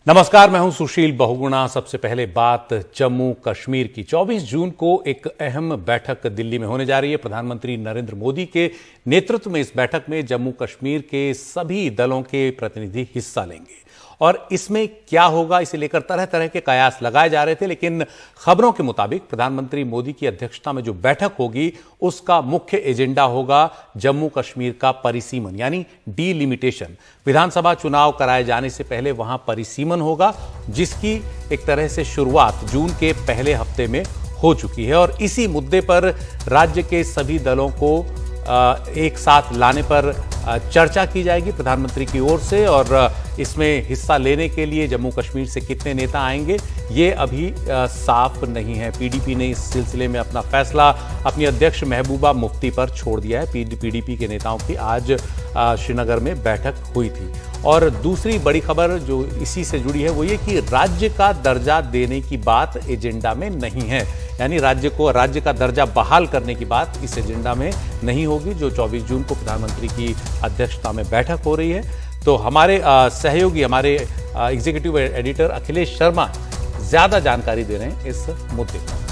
नमस्कार, मैं हूं सुशील बहुगुणा। सबसे पहले बात जम्मू कश्मीर की। 24 जून को एक अहम बैठक दिल्ली में होने जा रही है। प्रधानमंत्री नरेंद्र मोदी के नेतृत्व में इस बैठक में जम्मू कश्मीर के सभी दलों के प्रतिनिधि हिस्सा लेंगे और इसमें क्या होगा इसे लेकर तरह तरह के कयास लगाए जा रहे थे, लेकिन खबरों के मुताबिक प्रधानमंत्री मोदी की अध्यक्षता में जो बैठक होगी उसका मुख्य एजेंडा होगा जम्मू कश्मीर का परिसीमन यानी डीलिमिटेशन। विधानसभा चुनाव कराए जाने से पहले वहां परिसीमन होगा, जिसकी एक तरह से शुरुआत जून के पहले हफ्ते में हो चुकी है और इसी मुद्दे पर राज्य के सभी दलों को एक साथ लाने पर चर्चा की जाएगी प्रधानमंत्री की ओर से। और इसमें हिस्सा लेने के लिए जम्मू कश्मीर से कितने नेता आएंगे ये अभी साफ नहीं है। पीडीपी ने इस सिलसिले में अपना फैसला अपनी अध्यक्ष महबूबा मुफ्ती पर छोड़ दिया है। पीडीपी के नेताओं की आज श्रीनगर में बैठक हुई थी। और दूसरी बड़ी खबर जो इसी से जुड़ी है वो ये कि राज्य का दर्जा देने की बात एजेंडा में नहीं है, यानी राज्य का दर्जा बहाल करने की बात इस एजेंडा में नहीं होगी जो 24 जून को प्रधानमंत्री की अध्यक्षता में बैठक हो रही है। तो हमारे सहयोगी, हमारे एग्जीक्यूटिव एडिटर अखिलेश शर्मा ज्यादा जानकारी दे रहे हैं इस मुद्दे पर।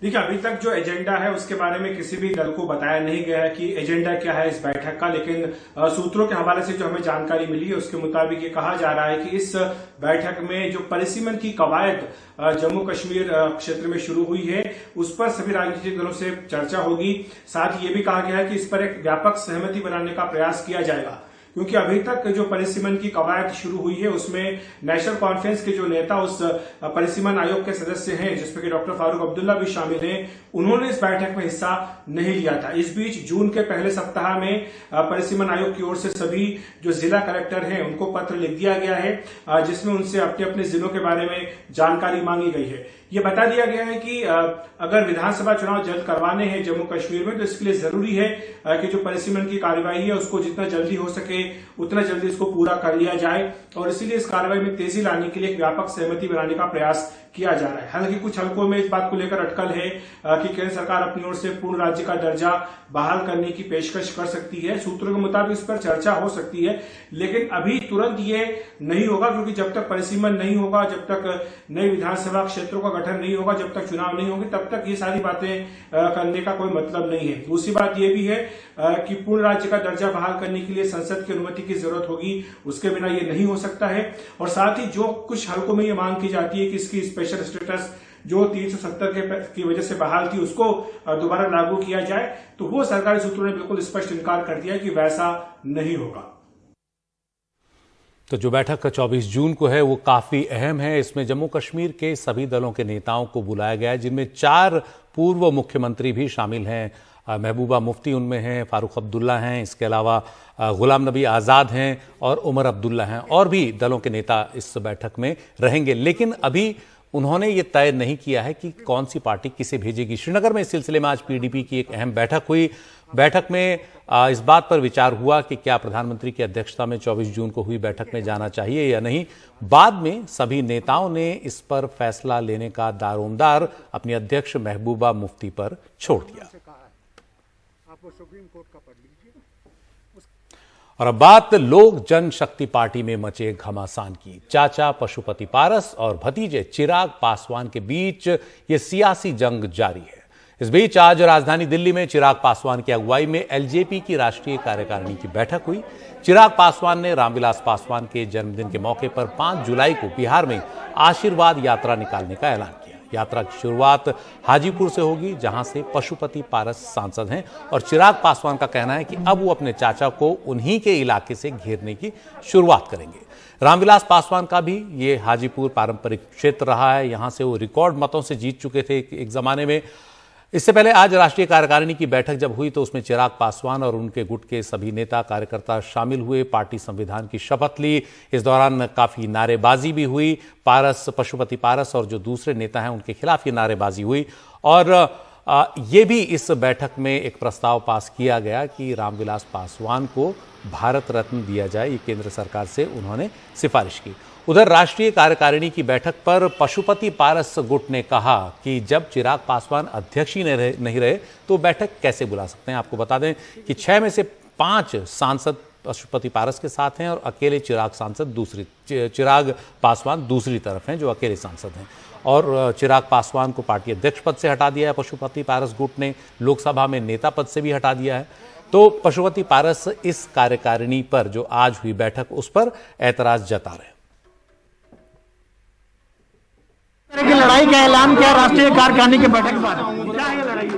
देखिए, अभी तक जो एजेंडा है उसके बारे में किसी भी दल को बताया नहीं गया है कि एजेंडा क्या है इस बैठक का, लेकिन सूत्रों के हवाले से जो हमें जानकारी मिली है उसके मुताबिक ये कहा जा रहा है कि इस बैठक में जो परिसीमन की कवायद जम्मू कश्मीर क्षेत्र में शुरू हुई है उस पर सभी राजनीतिक दलों से चर्चा होगी। साथ ही ये भी कहा गया है कि इस पर एक व्यापक सहमति बनाने का प्रयास किया जाएगा, क्योंकि अभी तक जो परिसीमन की कवायद शुरू हुई है उसमें नेशनल कॉन्फ्रेंस के जो नेता उस परिसीमन आयोग के सदस्य हैं जिसमें कि डॉक्टर फारूक अब्दुल्ला भी शामिल हैं, उन्होंने इस बैठक में हिस्सा नहीं लिया था। इस बीच जून के पहले सप्ताह में परिसीमन आयोग की ओर से सभी जो जिला कलेक्टर हैं उनको पत्र लिख दिया गया है जिसमें उनसे अपने अपने जिलों के बारे में जानकारी मांगी गई है। ये बता दिया गया है कि अगर विधानसभा चुनाव जल्द करवाने हैं जम्मू कश्मीर में तो इसके लिए जरूरी है कि जो परिसीमन की कार्यवाही है उसको जितना जल्दी हो सके उतना जल्दी इसको पूरा कर लिया जाए और इसीलिए इस कार्रवाई में तेजी लाने के लिए एक व्यापक सहमति बनाने का प्रयास किया जा रहा है। हालांकि कुछ हलकों में इस बात को लेकर अटकल है कि केंद्र सरकार अपनी ओर से पूर्ण राज्य का दर्जा बहाल करने की पेशकश कर सकती है। सूत्रों के मुताबिक इस पर चर्चा हो सकती है, लेकिन अभी तुरंत ये नहीं होगा, क्योंकि जब तक परिसीमन नहीं होगा, जब तक नए विधानसभा क्षेत्रों का गठन नहीं होगा, जब तक चुनाव नहीं होंगे, तब तक ये सारी बातें करने का कोई मतलब नहीं है। दूसरी बात यह भी है कि पूर्ण राज्य का दर्जा बहाल करने के लिए संसद की अनुमति की जरूरत होगी, उसके बिना ये नहीं हो सकता है। और साथ ही जो कुछ हलकों में ये मांग की जाती है कि इसकी स्पेशल स्टेटस जो 370 की वजह से बहाल थी उसको दोबारा लागू किया जाए, तो वो सरकारी सूत्रों ने बिल्कुल स्पष्ट इनकार कर दिया कि वैसा नहीं होगा। तो जो बैठक 24 जून को है वो काफी अहम है। इसमें जम्मू कश्मीर के सभी दलों के नेताओं को बुलाया गया है, जिनमें 4 पूर्व मुख्यमंत्री भी शामिल हैं। महबूबा मुफ्ती उनमें हैं, फारूक अब्दुल्ला हैं, इसके अलावा गुलाम नबी आज़ाद हैं और उमर अब्दुल्ला हैं। और भी दलों के नेता इस बैठक में रहेंगे, लेकिन अभी उन्होंने ये तय नहीं किया है कि कौन सी पार्टी किसे भेजेगी। श्रीनगर में इस सिलसिले में आज पीडीपी की एक अहम बैठक हुई। बैठक में इस बात पर विचार हुआ कि क्या प्रधानमंत्री की अध्यक्षता में 24 जून को हुई बैठक में जाना चाहिए या नहीं। बाद में सभी नेताओं ने इस पर फैसला लेने का दारोमदार अपनी अध्यक्ष महबूबा मुफ्ती पर छोड़ दिया। और अब बात लोक जनशक्ति पार्टी में मचे घमासान की। चाचा पशुपति पारस और भतीजे चिराग पासवान के बीच यह सियासी जंग जारी है। इस बीच आज राजधानी दिल्ली में चिराग पासवान की अगुवाई में एलजेपी की राष्ट्रीय कार्यकारिणी की बैठक हुई। चिराग पासवान ने रामविलास पासवान के जन्मदिन के मौके पर 5 जुलाई को बिहार में आशीर्वाद यात्रा निकालने का ऐलान किया। यात्रा की शुरुआत हाजीपुर से होगी, जहां से पशुपति पारस सांसद हैं और चिराग पासवान का कहना है कि अब वो अपने चाचा को उन्हीं के इलाके से घेरने की शुरुआत करेंगे। रामविलास पासवान का भी ये हाजीपुर पारंपरिक क्षेत्र रहा है, यहां से वो रिकॉर्ड मतों से जीत चुके थे एक जमाने में। इससे पहले आज राष्ट्रीय कार्यकारिणी की बैठक जब हुई तो उसमें चिराग पासवान और उनके गुट के सभी नेता कार्यकर्ता शामिल हुए। पार्टी संविधान की शपथ ली। इस दौरान काफी नारेबाजी भी हुई। पशुपति पारस और जो दूसरे नेता हैं उनके खिलाफ ये नारेबाजी हुई। और ये भी इस बैठक में एक प्रस्ताव पास किया गया कि रामविलास पासवान को भारत रत्न दिया जाए। ये केंद्र सरकार से उन्होंने सिफारिश की। उधर राष्ट्रीय कार्यकारिणी की बैठक पर पशुपति पारस गुट ने कहा कि जब चिराग पासवान अध्यक्ष ही नहीं रहे तो बैठक कैसे बुला सकते हैं। आपको बता दें कि 6 में से 5 सांसद पशुपति पारस के साथ हैं और अकेले चिराग पासवान दूसरी तरफ हैं, जो अकेले सांसद हैं। और चिराग पासवान को पार्टी अध्यक्ष पद से हटा दिया है पशुपति पारस गुट ने, लोकसभा में नेता पद से भी हटा दिया है। तो पशुपति पारस इस कार्यकारिणी पर जो आज हुई बैठक, उस पर ऐतराज जता रहे हैं। लड़ाई का ऐलान किया राष्ट्रीय कार्यकारिणी की बैठक के बाद, क्या है लड़ाई?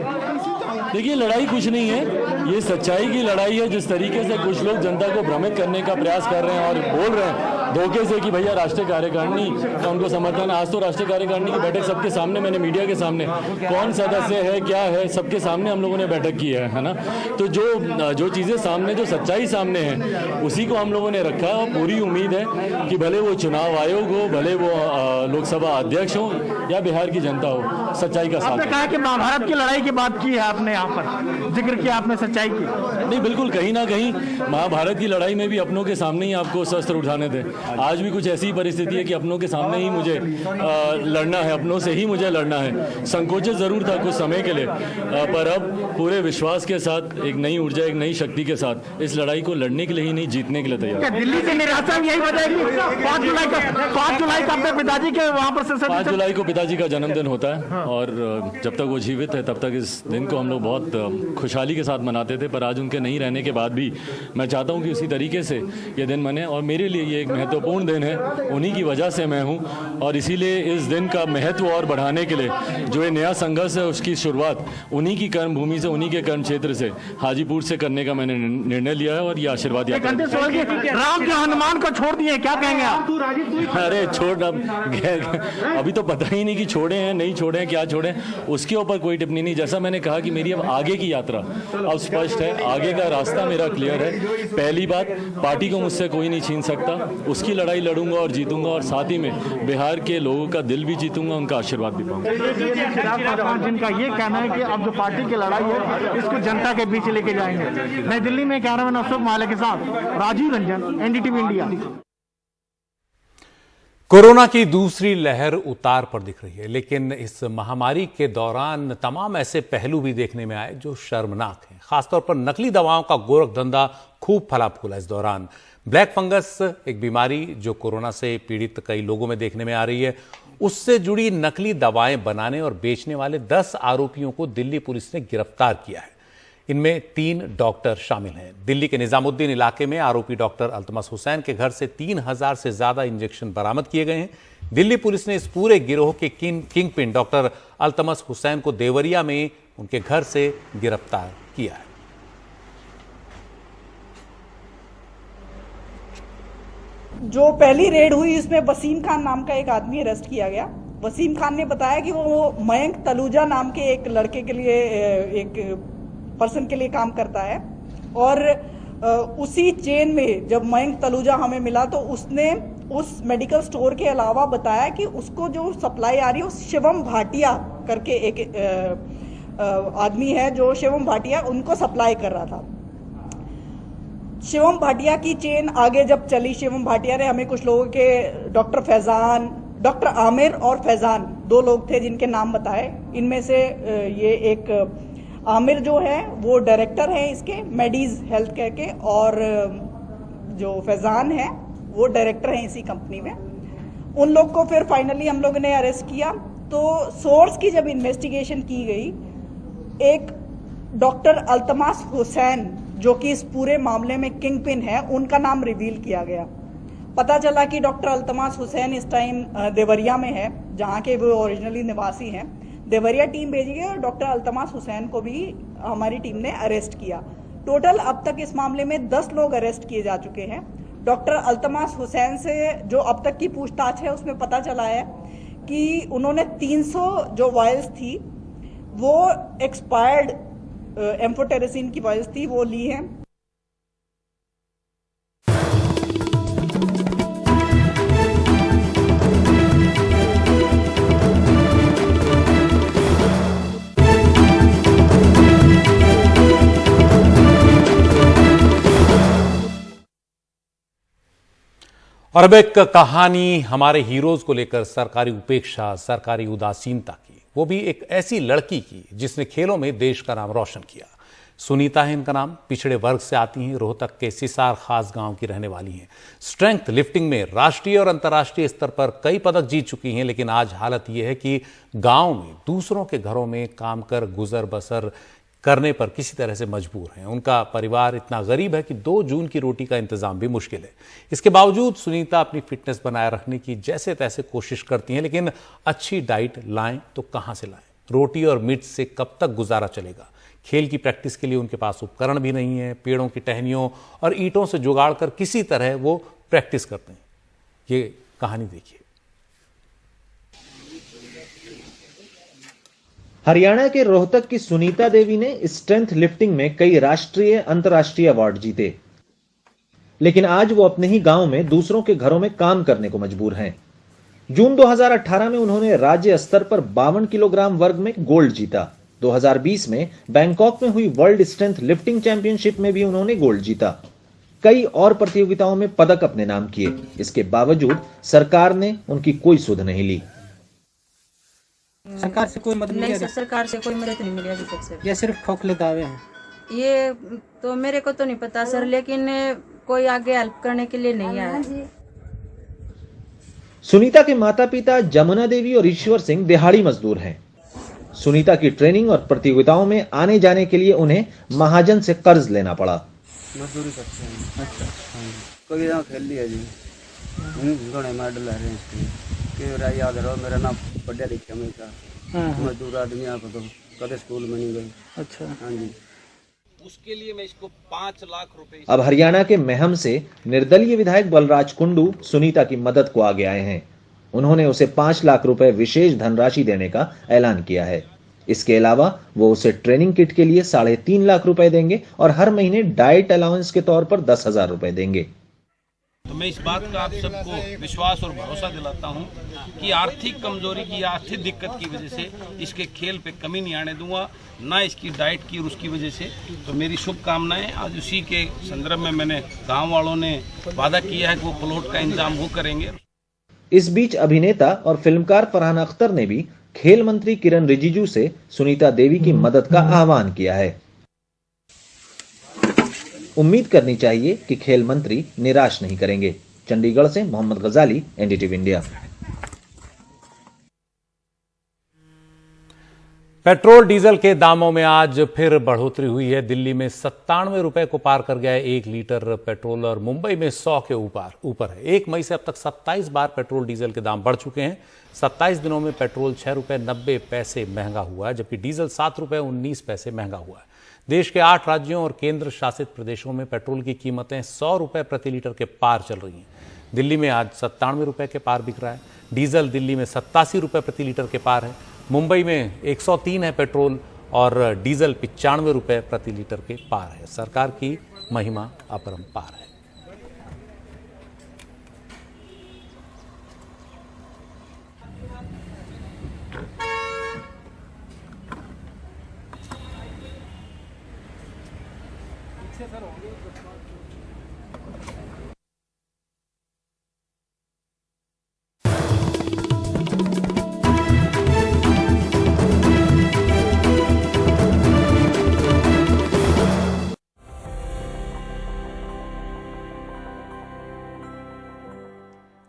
देखिए, लड़ाई कुछ नहीं है, ये सच्चाई की लड़ाई है। जिस तरीके से कुछ लोग जनता को भ्रमित करने का प्रयास कर रहे हैं और बोल रहे हैं धोखे से कि भैया राष्ट्रीय कार्यकारिणी का उनको समर्थन है। आज तो राष्ट्रीय कार्यकारिणी की बैठक सबके सामने, मैंने मीडिया के सामने, कौन सदस्य है क्या है सबके सामने हम लोगों ने बैठक की है ना। तो जो चीज़ें सामने, जो सच्चाई सामने है, उसी को हम लोगों ने रखा। और पूरी उम्मीद है कि भले वो चुनाव आयोग हो, भले वो लोकसभा अध्यक्ष हो या बिहार की जनता हो, सच्चाई का साथ। आपने कहा कि महाभारत की लड़ाई की बात की है, आपने यहाँ पर जिक्र किया आपने सच्चाई की। नहीं, बिल्कुल, कहीं ना कहीं महाभारत की लड़ाई में भी अपनों के सामने ही आपको शस्त्र उठाने थे। आज भी कुछ ऐसी परिस्थिति है कि अपनों के सामने ही मुझे लड़ना है, अपनों से ही मुझे लड़ना है। संकोचित जरूर था कुछ समय के लिए, पर अब पूरे विश्वास के साथ, एक नई ऊर्जा, एक नई शक्ति के साथ इस लड़ाई को लड़ने के लिए ही नहीं, जीतने के लिए तैयार। दिल्ली से निराशा यही वजह है कि 5 जुलाई का अपने पिताजी के वहाँ पर 5 जुलाई को पिताजी का जन्मदिन होता है और जब तक वो जीवित है तब तक इस दिन को हम लोग बहुत खुशहाली के साथ मनाते थे। पर आज उनके नहीं रहने के बाद भी मैं चाहता हूं कि उसी तरीके से ये दिन मने, और मेरे लिए ये एक महत्वपूर्ण दिन है। उन्हीं की वजह से मैं हूं और इसीलिए इस दिन का महत्व और बढ़ाने के लिए जो ये नया संघर्ष है उसकी शुरुआत उन्हीं की कर्म भूमि से, उन्हीं के कर्म क्षेत्र से, हाजीपुर से करने का मैंने निर्णय लिया है और ये आशीर्वाद यात्रा। राम जो हनुमान को छोड़ दिए, क्या कहेंगे आप? अरे छोड़, अब अभी तो पता ही नहीं कि छोड़े हैं नहीं छोड़े हैं, क्या छोड़े, उसके ऊपर कोई टिप्पणी नहीं। जैसा मैंने कहा कि मेरी अब आगे की यात्रा अब स्पष्ट है, आगे का रास्ता मेरा क्लियर है। पहली बात, पार्टी को मुझसे कोई नहीं छीन सकता, उसकी लड़ाई लड़ूंगा और जीतूंगा, और साथ ही में बिहार के लोगों का दिल भी जीतूंगा, उनका आशीर्वाद भी पाऊंगा। जिनका ये कहना है कि अब जो पार्टी की लड़ाई है इसको जनता के बीच लेके जाएंगे। नई दिल्ली में कैमरामैन अशोक माले के साथ Rajiv Ranjan, NDTV India. Corona की दूसरी लहर उतार पर दिख रही है, लेकिन इस महामारी के दौरान तमाम ऐसे पहलू भी देखने में आए जो शर्मनाक हैं। खासतौर पर नकली दवाओं का गोरख धंधा खूब फला फूला इस दौरान। ब्लैक फंगस एक बीमारी जो कोरोना से पीड़ित कई लोगों में देखने में आ रही है, उससे जुड़ी नकली दवाएं बनाने और बेचने वाले 10 आरोपियों को दिल्ली पुलिस ने गिरफ्तार किया है। इनमें 3 डॉक्टर शामिल हैं। दिल्ली के निजामुद्दीन इलाके में आरोपी डॉक्टर अल्तमस हुसैन के घर से 3000 से ज्यादा इंजेक्शन बरामद किए गए हैं। दिल्ली पुलिस ने इस पूरे गिरोह के king pin doctor Altamas Hussain को देवरिया में उनके घर से गिरफ्तार किया है। जो पहली रेड हुई इसमें वसीम खान नाम का एक आदमी अरेस्ट किया गया। वसीम खान ने बताया कि वो मयंक तलूजा नाम के एक लड़के के लिए, एक पर्सन के लिए काम करता है, और उसी चेन में जब मयंक तलूजा हमें मिला तो उसने उस मेडिकल स्टोर के अलावा बताया कि उसको जो सप्लाई आ रही है शिवम भाटिया करके एक आदमी है, जो शिवम भाटिया उनको सप्लाई कर रहा था। शिवम भाटिया की चेन आगे जब चली, शिवम भाटिया ने हमें कुछ लोगों के, डॉक्टर आमिर और फैजान, 2 लोग थे जिनके नाम बताए। इनमें से ये एक आमिर जो है वो डायरेक्टर है इसके मेडीज हेल्थ केयर के, और जो फैजान है वो डायरेक्टर है इसी कंपनी में। उन लोग को फिर फाइनली हम लोगों ने अरेस्ट किया। तो सोर्स की जब इन्वेस्टिगेशन की गई, एक डॉक्टर अल्तमस हुसैन जो कि इस पूरे मामले में किंग पिन है, उनका नाम रिवील किया गया। पता चला कि डॉक्टर अल्तमस हुसैन इस टाइम देवरिया में है, जहां के वो ओरिजिनली निवासी हैं। देवरिया टीम भेजी गई और डॉक्टर अल्तमस हुसैन को भी हमारी टीम ने अरेस्ट किया। टोटल अब तक इस मामले में 10 लोग अरेस्ट किए जा चुके हैं। डॉक्टर अल्तमस हुसैन से जो अब तक की पूछताछ है उसमें पता चला है कि उन्होंने 300 जो वायल्स थी वो एक्सपायर्ड एम्फोटेरेसिन की वायल्स थी, वो ली हैं। और अब एक कहानी हमारे हीरोज को लेकर, सरकारी उपेक्षा, सरकारी उदासीनता की, वो भी एक ऐसी लड़की की जिसने खेलों में देश का नाम रोशन किया। सुनीता है इनका नाम, पिछड़े वर्ग से आती हैं, रोहतक के सिसार खास गांव की रहने वाली हैं। स्ट्रेंथ लिफ्टिंग में राष्ट्रीय और अंतर्राष्ट्रीय स्तर पर कई पदक जीत चुकी हैं, लेकिन आज हालत यह है कि गांव में दूसरों के घरों में काम कर गुजर बसर करने पर किसी तरह से मजबूर हैं। उनका परिवार इतना गरीब है कि 2 जून की रोटी का इंतजाम भी मुश्किल है। इसके बावजूद सुनीता अपनी फिटनेस बनाए रखने की जैसे तैसे कोशिश करती हैं, लेकिन अच्छी डाइट लाएं तो कहां से लाएं? रोटी और मीट से कब तक गुजारा चलेगा? खेल की प्रैक्टिस के लिए उनके पास उपकरण भी नहीं है। पेड़ों की टहनियों और ईंटों से जुगाड़ कर किसी तरह वो प्रैक्टिस करते हैं। ये कहानी देखिए। हरियाणा के रोहतक की सुनीता देवी ने स्ट्रेंथ लिफ्टिंग में कई राष्ट्रीय अंतर्राष्ट्रीय अवार्ड जीते, लेकिन आज वो अपने ही गांव में दूसरों के घरों में काम करने को मजबूर हैं। जून 2018 में उन्होंने राज्य स्तर पर 52 किलोग्राम वर्ग में गोल्ड जीता। 2020 में बैंकॉक में हुई वर्ल्ड स्ट्रेंथ लिफ्टिंग चैंपियनशिप में भी उन्होंने गोल्ड जीता। कई और प्रतियोगिताओं में पदक अपने नाम किए। इसके बावजूद सरकार ने उनकी कोई सुध नहीं ली। सरकार से कोई मदद नहीं सर, सरकार से कोई मदद नहीं मिली अभी तक सर। या सिर्फ खोखले दावे हैं? ये तो मेरे को तो नहीं पता सर, लेकिन कोई आगे हेल्प करने के लिए नहीं आया। सुनीता के माता पिता जमुना देवी और ईश्वर सिंह दिहाड़ी मजदूर हैं। सुनीता की ट्रेनिंग और प्रतियोगिताओं में आने जाने के लिए उन्हें महाजन से कर्ज लेना पड़ा। मजदूरी करते हैं। अच्छा, कभी यहाँ खेल लिया जी, घोड़े मेडल आ रहे हैं कि याद रहो मेरा नाम पढ़ा लिखा मैं का मजदूर आदमी आप तो कभी स्कूल में नहीं गए। अच्छा, हाँ जी। उसके लिए मैं इसको 5 लाख रुपए। अब हरियाणा के महम से निर्दलीय विधायक बलराज कुंडू सुनीता की मदद को आगे आए हैं। उन्होंने उसे 5 लाख रुपए विशेष धनराशि देने का ऐलान किया है। इसके अलावा वो उसे ट्रेनिंग किट के लिए 3.5 लाख रुपए देंगे और हर महीने डाइट अलाउंस के तौर पर 10,000 रुपए देंगे। तो मैं इस बात का आप सबको विश्वास और भरोसा दिलाता हूं कि आर्थिक कमजोरी की या आर्थिक दिक्कत की वजह से इसके खेल पे कमी नहीं आने दूंगा, ना इसकी डाइट की और उसकी वजह से। तो मेरी शुभकामनाएं। आज उसी के संदर्भ में मैंने गांव वालों ने वादा किया है कि वो प्लॉट का इंतजाम वो करेंगे। इस बीच अभिनेता और फिल्मकार फरहान अख्तर ने भी खेल मंत्री किरण रिजिजू से सुनीता देवी की मदद का आह्वान किया है। उम्मीद करनी चाहिए कि खेल मंत्री निराश नहीं करेंगे। चंडीगढ़ से मोहम्मद गजाली, एनडीटीवी इंडिया। पेट्रोल डीजल के दामों में आज फिर बढ़ोतरी हुई है। दिल्ली में 97 रुपए को पार कर गया है 1 लीटर पेट्रोल और मुंबई में 100 के ऊपर है। 1 मई से अब तक 27 बार पेट्रोल डीजल के दाम बढ़ चुके हैं। 27 दिनों में पेट्रोल 6 रुपए 90 पैसे महंगा हुआ है, जबकि डीजल 7 रुपए 19 पैसे महंगा हुआ है। देश के 8 राज्यों और केंद्र शासित प्रदेशों में पेट्रोल की कीमतें 100 रुपए प्रति लीटर के पार चल रही हैं। दिल्ली में आज 97 रुपए के पार बिक रहा है। डीजल दिल्ली में 87 रुपए प्रति लीटर के पार है। मुंबई में 103 है पेट्रोल और डीजल 95 रुपए प्रति लीटर के पार है। सरकार की महिमा अपरंपार है।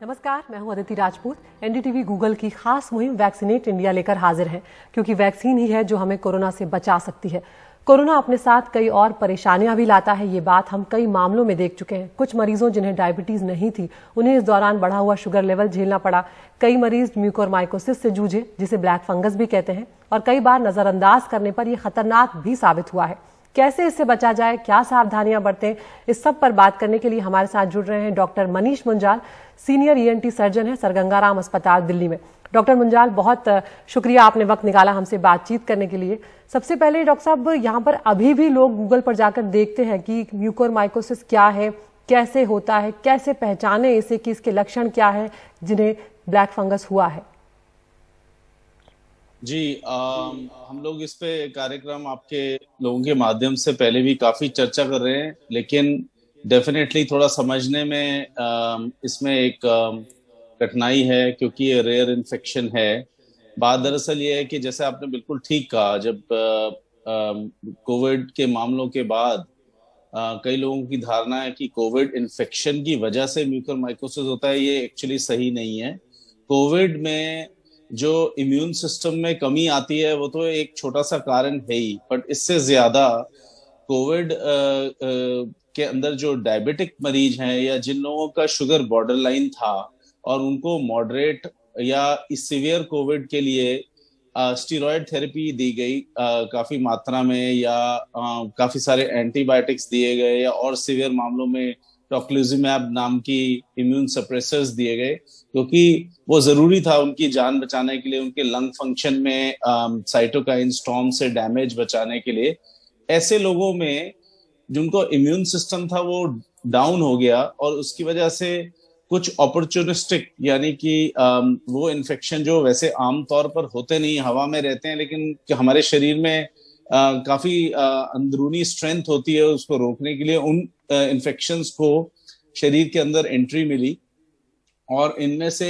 नमस्कार, मैं हूं अदिति राजपूत। एनडीटीवी गूगल की खास मुहिम वैक्सीनेट इंडिया लेकर हाजिर है, क्योंकि वैक्सीन ही है जो हमें कोरोना से बचा सकती है। कोरोना अपने साथ कई और परेशानियां भी लाता है, ये बात हम कई मामलों में देख चुके हैं। कुछ मरीजों जिन्हें डायबिटीज नहीं थी, उन्हें इस दौरान बढ़ा हुआ शुगर लेवल झेलना पड़ा। कई मरीज म्यूकोरमाइकोसिस से जूझे, जिसे ब्लैक फंगस भी कहते हैं, और कई बार नजरअंदाज करने पर यह खतरनाक भी साबित हुआ है। कैसे इससे बचा जाए, क्या सावधानियां बरतें, इस सब पर बात करने के लिए हमारे साथ जुड़ रहे हैं doctor Manish Munjal, senior ENT surgeon है, सरगंगाराम अस्पताल दिल्ली में। डॉक्टर मुंजाल, बहुत शुक्रिया आपने वक्त निकाला हमसे बातचीत करने के लिए। सबसे पहले डॉक्टर साहब, यहाँ पर अभी भी लोग गूगल पर जाकर देखते हैं कि म्यूकोरमाइकोसिस क्या है, कैसे होता है, कैसे पहचाने इसे, कि इसके लक्षण क्या है जिन्हें ब्लैक फंगस हुआ है। जी, हम लोग इस पे कार्यक्रम आपके लोगों के माध्यम से पहले भी काफी चर्चा कर रहे हैं, लेकिन डेफिनेटली थोड़ा समझने में इसमें एक कठिनाई है, क्योंकि ये रेयर इन्फेक्शन है। बात दरअसल ये है कि जैसे आपने बिल्कुल ठीक कहा, जब कोविड के मामलों के बाद कई लोगों की धारणा है कि कोविड इन्फेक्शन की वजह से म्यूकरमाइकोसिस होता है। ये एक्चुअली सही नहीं है। कोविड में जो इम्यून सिस्टम में कमी आती है वो तो एक छोटा सा कारण है ही, बट इससे ज्यादा कोविड के अंदर जो डायबिटिक मरीज हैं या जिन लोगों का शुगर बॉर्डर लाइन था और उनको मॉडरेट या सीवियर कोविड के लिए स्टीरॉयड थेरेपी दी गई काफी मात्रा में, या काफी सारे एंटीबायोटिक्स दिए गए, या और सीवियर मामलों में टोक्लुजिमैब नाम की इम्यून सप्रेसर्स दिए गए, क्योंकि वो जरूरी था उनकी जान बचाने के लिए, उनके लंग फंक्शन में साइटोकाइन स्टॉर्म से डैमेज बचाने के लिए। ऐसे लोगों में जिनको इम्यून सिस्टम था वो डाउन हो गया और उसकी वजह से कुछ अपॉर्चुनिस्टिक, यानी कि वो इन्फेक्शन जो वैसे आमतौर पर होते नहीं, हवा में रहते हैं, लेकिन हमारे शरीर में काफी अंदरूनी स्ट्रेंथ होती है उसको रोकने के लिए, उन इन्फेक्शंस को शरीर के अंदर एंट्री मिली। और इनमें से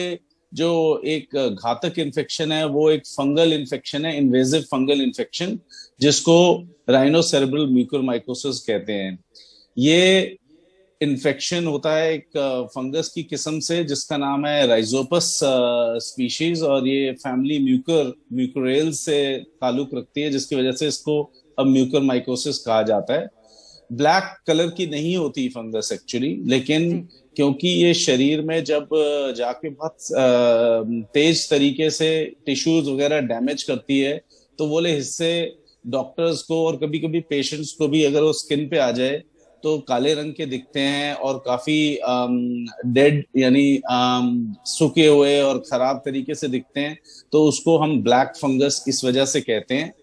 जो एक घातक इन्फेक्शन है वो एक फंगल इन्फेक्शन है, इन्वेजिव फंगल इन्फेक्शन, जिसको राइनोसेरेब्रल म्यूकरमाइकोसिस कहते हैं। ये इन्फेक्शन होता है एक फंगस की किस्म से जिसका नाम है राइजोपस स्पीशीज, और ये फैमिली म्यूकोरेल से ताल्लुक रखती है, जिसकी वजह से इसको अब म्यूकरमाइकोसिस कहा जाता है। ब्लैक कलर की नहीं होती फंगस एक्चुअली, लेकिन क्योंकि ये शरीर में जब जाके बहुत तेज तरीके से टिश्यूज वगैरह डैमेज करती है तो वो वाले हिस्से डॉक्टर्स को और कभी कभी पेशेंट्स को भी अगर वो स्किन पे आ जाए तो काले रंग के दिखते हैं और काफी डेड यानी सूखे हुए और खराब तरीके से दिखते हैं, तो उसको हम ब्लैक फंगस इस वजह से कहते हैं।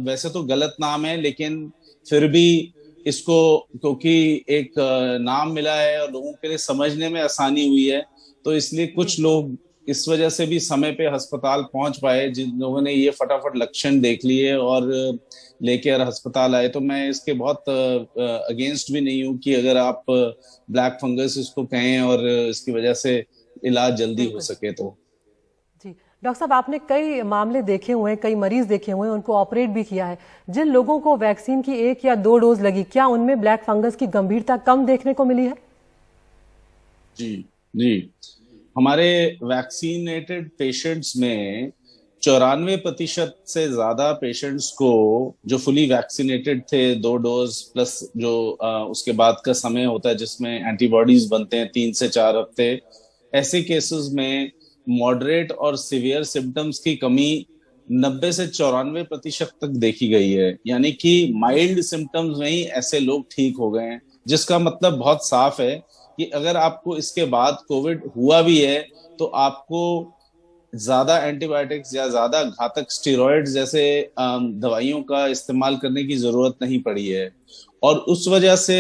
वैसे तो गलत नाम है, लेकिन फिर भी इसको क्योंकि एक नाम मिला है और लोगों के लिए समझने में आसानी हुई है, तो इसलिए कुछ लोग इस वजह से भी समय पे अस्पताल पहुंच पाए जिन लोगों ने ये फटाफट लक्षण देख लिए और लेकर अस्पताल आए। तो मैं इसके बहुत अगेंस्ट भी नहीं हूं कि अगर आप ब्लैक फंगस इसको कहें और इसकी वजह से इलाज जल्दी हो सके तो। जी डॉक्टर साहब, आपने कई मामले देखे हुए हैं, कई मरीज देखे हुए हैं, उनको ऑपरेट भी किया है। जिन लोगों को वैक्सीन की 1 या 2 डोज लगी, क्या उनमें ब्लैक फंगस की गंभीरता कम देखने को मिली है? जी हमारे वैक्सीनेटेड पेशेंट्स में 94% से ज्यादा पेशेंट्स को जो फुली वैक्सीनेटेड थे 2 डोज प्लस जो उसके बाद का समय होता है जिसमें एंटीबॉडीज बनते हैं 3 से 4 हफ्ते, ऐसे केसेस में मॉडरेट और सिवियर सिम्टम्स की कमी 90 से 94% तक देखी गई है। यानी कि माइल्ड सिम्टम्स में ही ऐसे लोग ठीक हो गए हैं, जिसका मतलब बहुत साफ है कि अगर आपको इसके बाद कोविड हुआ भी है तो आपको ज्यादा एंटीबायोटिक्स या ज्यादा घातक स्टेरॉइड्स जैसे दवाइयों का इस्तेमाल करने की जरूरत नहीं पड़ी है। और उस वजह से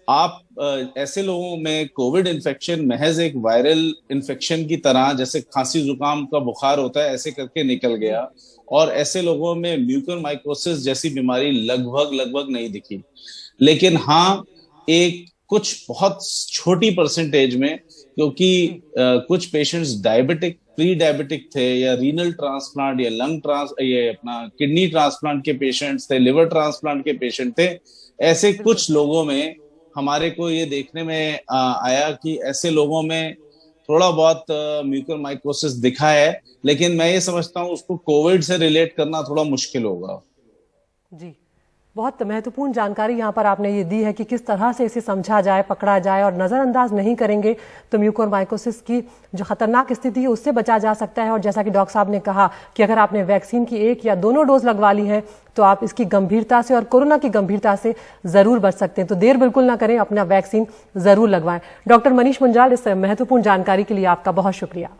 आप ऐसे लोगों में कोविड इन्फेक्शन महज एक वायरल इन्फेक्शन की तरह, जैसे खांसी जुकाम का बुखार होता है, ऐसे करके निकल गया, और ऐसे लोगों में म्यूकरमाइकोसिस जैसी बीमारी लगभग नहीं दिखी। लेकिन हाँ, एक कुछ बहुत छोटी परसेंटेज में, क्योंकि कुछ पेशेंट्स प्री डायबिटिक थे या रीनल ट्रांसप्लांट या ये अपना किडनी ट्रांसप्लांट के पेशेंट्स थे, लिवर ट्रांसप्लांट के पेशेंट थे, ऐसे कुछ लोगों में हमारे को ये देखने में आया कि ऐसे लोगों में थोड़ा बहुत म्यूकरमाइकोसिस दिखा है। लेकिन मैं ये समझता हूँ उसको कोविड से रिलेट करना थोड़ा मुश्किल होगा। जी, बहुत महत्वपूर्ण जानकारी यहाँ पर आपने ये दी है कि किस तरह से इसे समझा जाए, पकड़ा जाए, और नज़रअंदाज नहीं करेंगे तो म्यूकोरमाइकोसिस की जो खतरनाक स्थिति है उससे बचा जा सकता है। और जैसा कि डॉक्टर साहब ने कहा कि अगर आपने वैक्सीन की 1 या दोनों डोज लगवा ली है तो आप इसकी गंभीरता से और कोरोना की गंभीरता से जरूर बच सकते हैं। तो देर बिल्कुल ना करें, अपना वैक्सीन जरूर लगवाएं। डॉक्टर मनीष मुंजाल, इस महत्वपूर्ण जानकारी के लिए आपका बहुत शुक्रिया।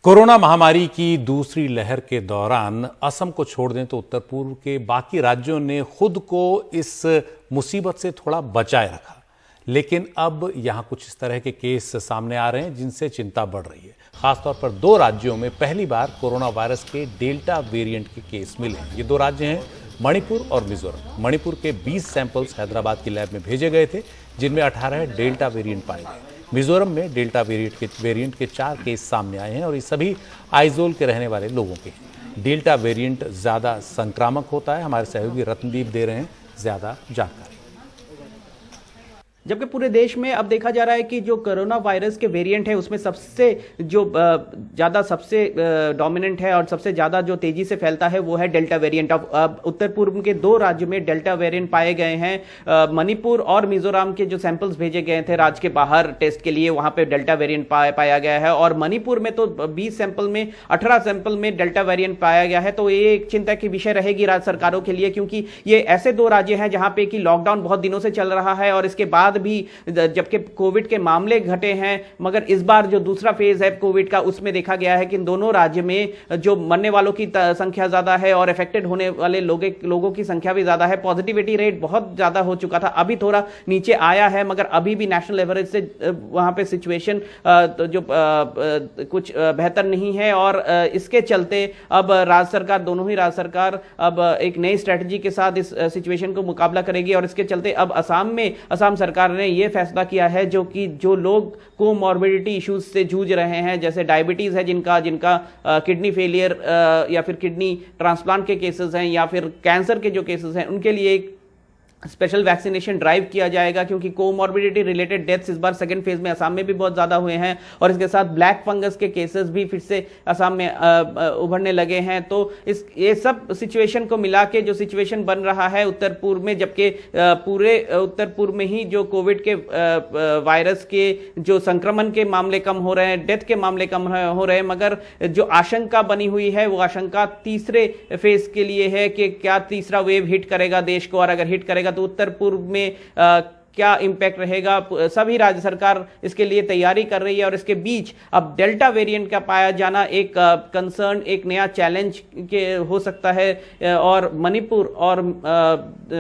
कोरोना महामारी की दूसरी लहर के दौरान असम को छोड़ दें तो उत्तर पूर्व के बाकी राज्यों ने खुद को इस मुसीबत से थोड़ा बचाए रखा, लेकिन अब यहां कुछ इस तरह के केस सामने आ रहे हैं जिनसे चिंता बढ़ रही है। खासतौर पर 2 राज्यों में पहली बार कोरोना वायरस के डेल्टा वेरिएंट के केस मिले हैं। ये 2 राज्य हैं मणिपुर और मिजोरम। मणिपुर के 20 सैंपल्स हैदराबाद की लैब में भेजे गए थे, जिनमें 18 डेल्टा वेरिएंट पाए गए। मिजोरम में डेल्टा वेरिएंट के 4 केस सामने आए हैं और ये सभी आइजोल के रहने वाले लोगों के हैं। डेल्टा वेरिएंट ज्यादा संक्रामक होता है। हमारे सहयोगी रत्नदीप दे रहे हैं ज्यादा जानकारी। जबकि पूरे देश में अब देखा जा रहा है कि जो कोरोना वायरस के वेरिएंट है उसमें सबसे जो ज़्यादा सबसे डोमिनेंट है और सबसे ज़्यादा जो तेजी से फैलता है वो है डेल्टा वेरिएंट। अब उत्तर पूर्व के 2 राज्यों में डेल्टा वेरिएंट पाए गए हैं। मणिपुर और मिजोरम के जो सैंपल्स भेजे गए थे राज्य के बाहर टेस्ट के लिए, वहां पे डेल्टा वेरिएंट पाया गया है। और मणिपुर में तो 20 सैंपल में 18 सैंपल में डेल्टा वेरिएंट पाया गया है। तो ये एक चिंता की विषय रहेगी राज्य सरकारों के लिए, क्योंकि ये ऐसे 2 राज्य हैं जहां पे कि लॉकडाउन बहुत दिनों से चल रहा है और इसके बाद भी जबकि कोविड के मामले घटे हैं, मगर इस बार जो दूसरा फेज है कोविड का उसमें देखा गया है कि इन दोनों राज्य में जो मरने वालों की संख्या ज्यादा है और अफेक्टेड होने वाले लोगों की संख्या भी ज्यादा है। पॉजिटिविटी रेट बहुत ज्यादा हो चुका था, अभी थोड़ा नीचे आया है, मगर अभी भी नेशनल एवरेज से वहां पे सिचुएशन जो कुछ बेहतर नहीं है। और इसके चलते अब राज्य सरकार, दोनों ही राज्य सरकार अब एक नई स्ट्रेटजी के साथ इस सिचुएशन को मुकाबला करेगी। और इसके चलते अब असम सरकार ने यह फैसला किया है जो लोग कोमॉर्बिडिटी इश्यूज से जूझ रहे हैं, जैसे डायबिटीज है, जिनका किडनी फेलियर या फिर किडनी ट्रांसप्लांट के केसेस हैं या फिर कैंसर के जो केसेस हैं, उनके लिए एक स्पेशल वैक्सीनेशन ड्राइव किया जाएगा, क्योंकि कोमॉर्बिडिटी रिलेटेड डेथ्स इस बार सेकंड फेज में असम में भी बहुत ज्यादा हुए हैं। और इसके साथ ब्लैक फंगस के केसेस भी फिर से असम में उभरने लगे हैं। तो ये सब सिचुएशन को मिला के जो सिचुएशन बन रहा है उत्तर पूर्व में, जबकि पूरे उत्तर पूर्व में ही जो कोविड के वायरस के जो संक्रमण के मामले कम हो रहे हैं, डेथ के मामले कम हो रहे हैं, मगर जो आशंका बनी हुई है वो आशंका तीसरे फेज के लिए है कि क्या तीसरा वेव हिट करेगा देश को, और अगर हिट करेगा तो उत्तर पूर्व में क्या इंपैक्ट रहेगा। सभी राज्य सरकार इसके लिए तैयारी कर रही है। और इसके बीच अब डेल्टा वेरिएंट का पाया जाना एक कंसर्न, एक नया चैलेंज के हो सकता है। और मणिपुर और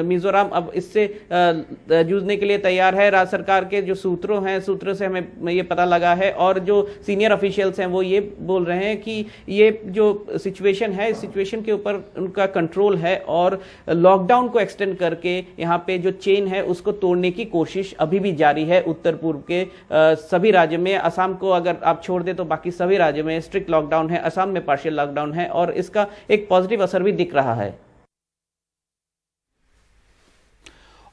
मिजोरम अब इससे जूझने के लिए तैयार है। राज्य सरकार के जो सूत्रों से हमें ये पता लगा है और जो सीनियर ऑफिशियल्स हैं वो ये बोल रहे हैं कि ये जो सिचुएशन है, इस सिचुएशन के ऊपर उनका कंट्रोल है और लॉकडाउन को एक्सटेंड करके यहाँ पे जो चेन है उसको तोड़ने की कोशिश अभी भी जारी है उत्तर पूर्व के सभी राज्यों में। असम को अगर आप छोड़ दे तो बाकी सभी राज्यों में स्ट्रिक्ट लॉकडाउन है, असम में पार्शियल लॉकडाउन है और इसका एक पॉजिटिव असर भी दिख रहा है।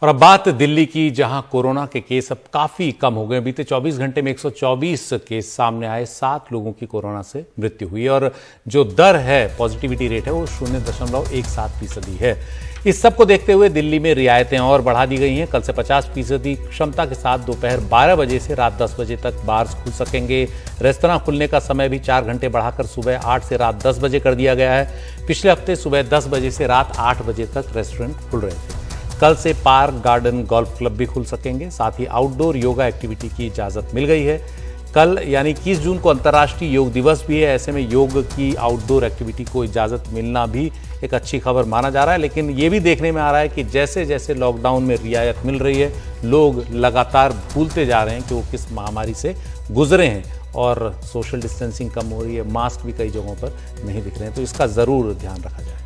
और अब बात दिल्ली की, जहां कोरोना के केस अब काफी कम हो गए। बीते 24 घंटे में 124 केस सामने आए, 7 लोगों की कोरोना से मृत्यु हुई और जो दर है, पॉजिटिविटी रेट है, वो 0.17% है। इस सब को देखते हुए दिल्ली में रियायतें और बढ़ा दी गई हैं। कल से 50% क्षमता के साथ दोपहर 12 बजे से रात 10 बजे तक बार्स खुल सकेंगे। रेस्तरां खुलने का समय भी 4 घंटे बढ़ाकर सुबह 8 से रात 10 बजे कर दिया गया है। पिछले हफ्ते सुबह 10 बजे से रात 8 बजे तक रेस्टोरेंट खुल रहे थे। कल से पार्क, गार्डन, गोल्फ क्लब भी खुल सकेंगे। साथ ही आउटडोर योगा एक्टिविटी की इजाजत मिल गई है। कल यानी 21 जून को अंतर्राष्ट्रीय योग दिवस भी है। ऐसे में योग की आउटडोर एक्टिविटी को इजाजत मिलना भी एक अच्छी खबर माना जा रहा है। लेकिन ये भी देखने में आ रहा है कि जैसे जैसे लॉकडाउन में रियायत मिल रही है, लोग लगातार भूलते जा रहे हैं कि वो किस महामारी से गुजरे हैं और सोशल डिस्टेंसिंग कम हो रही है, मास्क भी कई जगहों पर नहीं दिख रहे हैं। तो इसका जरूर ध्यान रखा जाए।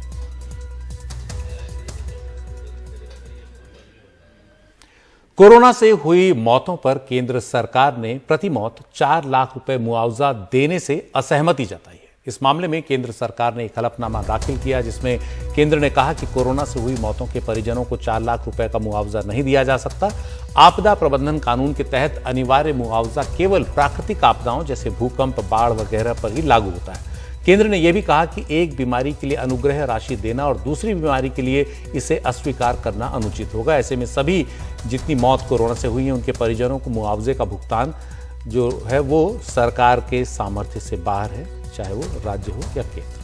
कोरोना से हुई मौतों पर केंद्र सरकार ने प्रति मौत 4 लाख रुपए मुआवजा देने से असहमति जताई है। इस मामले में केंद्र सरकार ने एक हलफनामा दाखिल किया, जिसमें केंद्र ने कहा कि कोरोना से हुई मौतों के परिजनों को 4 लाख रुपए का मुआवजा नहीं दिया जा सकता। आपदा प्रबंधन कानून के तहत अनिवार्य मुआवजा केवल प्राकृतिक आपदाओं जैसे भूकंप, बाढ़ वगैरह पर ही लागू होता है। केंद्र ने यह भी कहा कि एक बीमारी के लिए अनुग्रह राशि देना और दूसरी बीमारी के लिए इसे अस्वीकार करना अनुचित होगा। ऐसे में सभी जितनी मौत कोरोना से हुई है उनके परिजनों को मुआवजे का भुगतान जो है वो सरकार के सामर्थ्य से बाहर है, चाहे वो राज्य हो या केंद्र।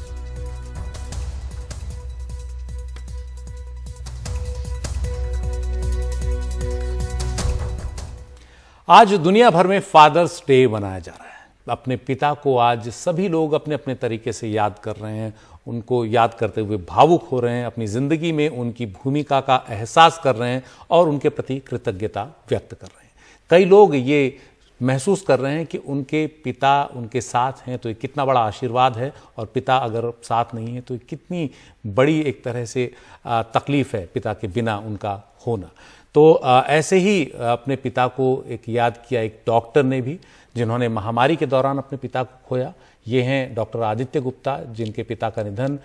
आज दुनिया भर में फादर्स डे मनाया जा रहा है। अपने पिता को आज सभी लोग अपने अपने तरीके से याद कर रहे हैं, उनको याद करते हुए भावुक हो रहे हैं, अपनी जिंदगी में उनकी भूमिका का एहसास कर रहे हैं और उनके प्रति कृतज्ञता व्यक्त कर रहे हैं। कई लोग ये महसूस कर रहे हैं कि उनके पिता उनके साथ हैं, तो ये कितना बड़ा आशीर्वाद है, और पिता अगर साथ नहीं है तो कितनी बड़ी एक तरह से तकलीफ है पिता के बिना उनका होना। तो ऐसे ही अपने पिता को एक याद किया एक डॉक्टर ने भी, जिन्होंने महामारी के दौरान अपने पिता को खोया। ये हैं डॉक्टर आदित्य गुप्ता, जिनके पिता का निधन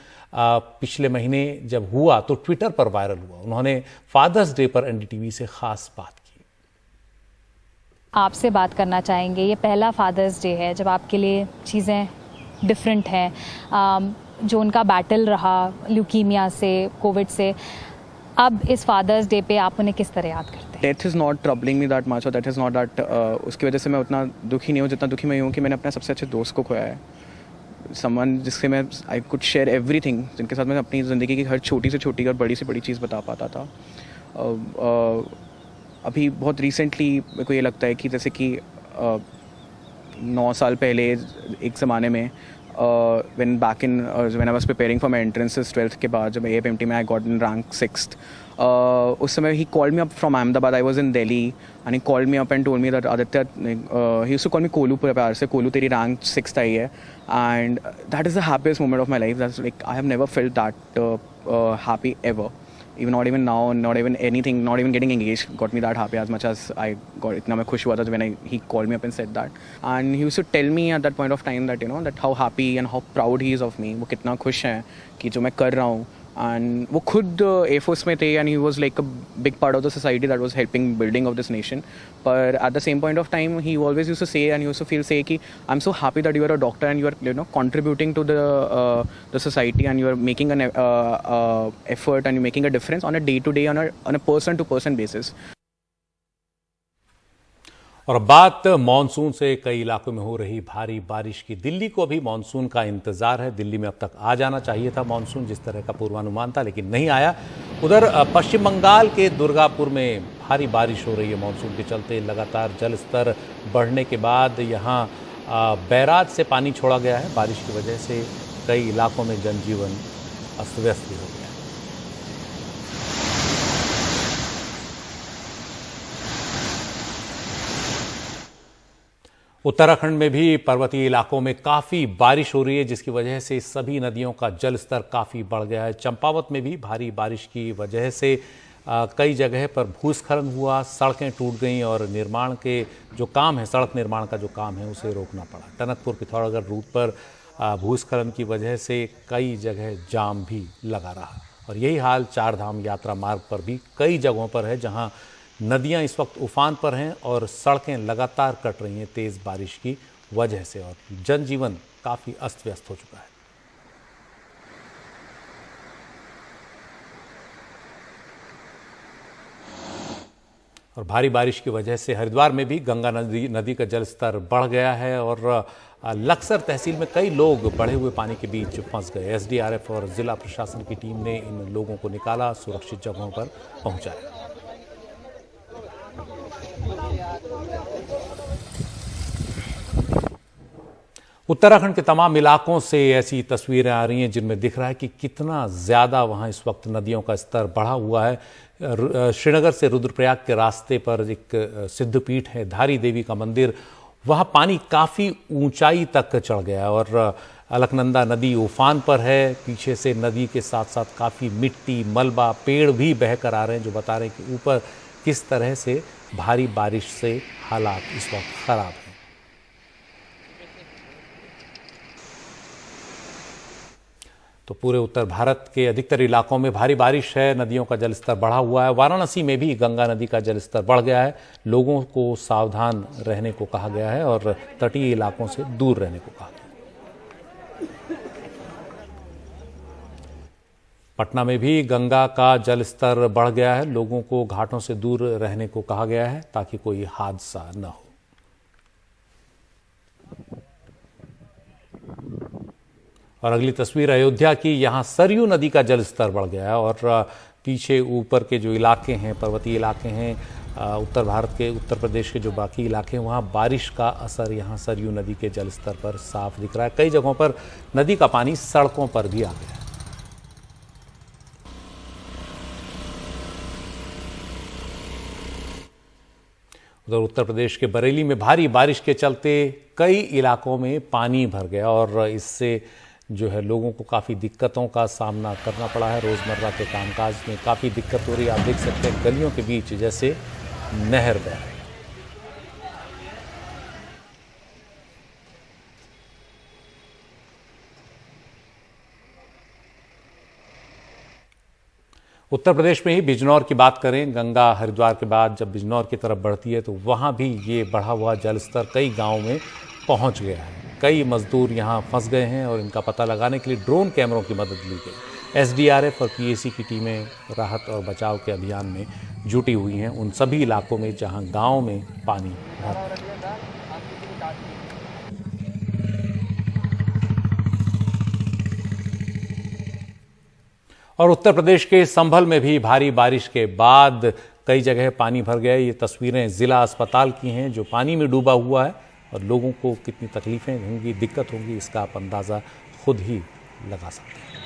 पिछले महीने जब हुआ तो ट्विटर पर वायरल हुआ। उन्होंने फादर्स डे पर एनडीटीवी से खास बात की। आपसे बात करना चाहेंगे, ये पहला फादर्स डे है जब आपके लिए चीज़ें डिफरेंट हैं, जो उनका बैटल रहा ल्यूकीमिया से, कोविड से, अब इस फादर्स डे पे आप उन्हें किस तरह याद करते हैं? Death is not troubling me that much, और दैट इज़ नॉट दैट उसकी वजह से मैं उतना दुखी नहीं हूँ जितना दुखी मैं हूँ कि मैंने अपने सबसे अच्छे दोस्त को खोया है। समवन जिससे मैं आई कुड शेयर एवरीथिंग, जिनके साथ मैं अपनी ज़िंदगी की हर छोटी से छोटी और बड़ी से बड़ी चीज़ बता पाता था। अभी बहुत रिसेंटली मेरे को ये लगता है कि जैसे कि 9 साल पहले एक ज़माने में when I was preparing for my entrances 12th के बाद जब AFMT में I got in rank 6th, उस समय he called me up from Ahmedabad. I was in Delhi and he called me up and told me that Aditya, he used to call me Kolu पूरे प्यार से, कोलू तेरी rank 6th आई है, and that is the happiest moment of my life. That's like I have never felt that happy ever. Even not even now, not even anything, not even getting engaged got me that happy as much as I got. इतना मैं खुश हुआ था when he called me up and said that. And he used to tell me at that point of time that, you know, that how happy and how proud he is of me. वो कितना खुश है कि जो मैं कर रहा हूँ. And वो खुद Air Force में थे, and he was like a big part of the society that was helping building of this nation. But at the same point of time, he always used to say, and he used to say कि I'm so happy that you are a doctor and you are, you know, contributing to the society, and you are making an effort, and you're making a difference on a day-to-day, on a person-to-person basis. और बात monsoon से, कई इलाकों में हो रही भारी बारिश की। दिल्ली को अभी मानसून का इंतजार है। दिल्ली में अब तक आ जाना चाहिए था मानसून, जिस तरह का पूर्वानुमान था, लेकिन नहीं आया। उधर पश्चिम बंगाल के दुर्गापुर में भारी बारिश हो रही है मानसून के चलते। लगातार जल स्तर बढ़ने के बाद यहाँ बैराज से पानी छोड़ा गया है। बारिश की वजह से कई इलाकों में जनजीवन अस्त व्यस्त भी हो गया है। उत्तराखंड में भी पर्वतीय इलाकों में काफ़ी बारिश हो रही है, जिसकी वजह से सभी नदियों का जल स्तर काफ़ी बढ़ गया है। चंपावत में भी भारी बारिश की वजह से कई जगह पर भूस्खलन हुआ, सड़कें टूट गईं और निर्माण के जो काम है, सड़क निर्माण का जो काम है, उसे रोकना पड़ा। टनकपुर पिथौरागढ़ रूट पर भूस्खलन की वजह से कई जगह जाम भी लगा रहा, और यही हाल चारधाम यात्रा मार्ग पर भी कई जगहों पर है, जहाँ नदियां इस वक्त उफान पर हैं और सड़कें लगातार कट रही हैं तेज़ बारिश की वजह से, और जनजीवन काफ़ी अस्त व्यस्त हो चुका है। और भारी बारिश की वजह से हरिद्वार में भी गंगा नदी का जलस्तर बढ़ गया है, और लक्सर तहसील में कई लोग बढ़े हुए पानी के बीच फंस गए। एसडीआरएफ और जिला प्रशासन की टीम ने इन लोगों को निकाला, सुरक्षित जगहों पर पहुंचाया। उत्तराखंड के तमाम इलाकों से ऐसी तस्वीरें आ रही हैं जिनमें दिख रहा है कि कितना ज़्यादा वहाँ इस वक्त नदियों का स्तर बढ़ा हुआ है। श्रीनगर से रुद्रप्रयाग के रास्ते पर एक सिद्धपीठ है, धारी देवी का मंदिर, वहाँ पानी काफ़ी ऊंचाई तक चढ़ गया है और अलकनंदा नदी उफान पर है। पीछे से नदी के साथ साथ काफ़ी मिट्टी, मलबा, पेड़ भी बह कर आ रहे हैं, जो बता रहे हैं कि ऊपर किस तरह से भारी बारिश से हालात इस वक्त ख़राब हैं। तो पूरे उत्तर भारत के अधिकतर इलाकों में भारी बारिश है, नदियों का जलस्तर बढ़ा हुआ है। वाराणसी में भी गंगा नदी का जलस्तर बढ़ गया है। लोगों को सावधान रहने को कहा गया है और तटीय इलाकों से दूर रहने को कहा गया है। पटना में भी गंगा का जलस्तर बढ़ गया है। लोगों को घाटों से दूर रहने को कहा गया है ताकि कोई हादसा न हो। और अगली तस्वीर अयोध्या की, यहाँ सरयू नदी का जलस्तर बढ़ गया है और पीछे ऊपर के जो इलाके हैं, पर्वतीय इलाके हैं, उत्तर भारत के, उत्तर प्रदेश के जो बाकी इलाके हैं, वहाँ बारिश का असर यहाँ सरयू नदी के जलस्तर पर साफ दिख रहा है। कई जगहों पर नदी का पानी सड़कों पर भी आ गया है। उधर उत्तर प्रदेश के बरेली में भारी बारिश के चलते कई इलाकों में पानी भर गया और इससे जो है लोगों को काफ़ी दिक्कतों का सामना करना पड़ा है। रोज़मर्रा के कामकाज में काफ़ी दिक्कत हो रही है। आप देख सकते हैं गलियों के बीच जैसे नहर बह रही है। उत्तर प्रदेश में ही बिजनौर की बात करें, गंगा हरिद्वार के बाद जब बिजनौर की तरफ बढ़ती है तो वहां भी ये बढ़ा हुआ जल स्तर कई गांवों में पहुंच गया है। कई मजदूर यहां फंस गए हैं और इनका पता लगाने के लिए ड्रोन कैमरों की मदद ली गई। एसडीआरएफ और पीएसी की टीमें राहत और बचाव के अभियान में जुटी हुई हैं उन सभी इलाकों में जहां गाँव में पानी भर। और उत्तर प्रदेश के संभल में भी भारी बारिश के बाद कई जगह पानी भर गया। ये तस्वीरें जिला अस्पताल की हैं जो पानी में डूबा हुआ है और लोगों को कितनी तकलीफें होंगी, दिक्कत होंगी, इसका आप अंदाज़ा खुद ही लगा सकते हैं।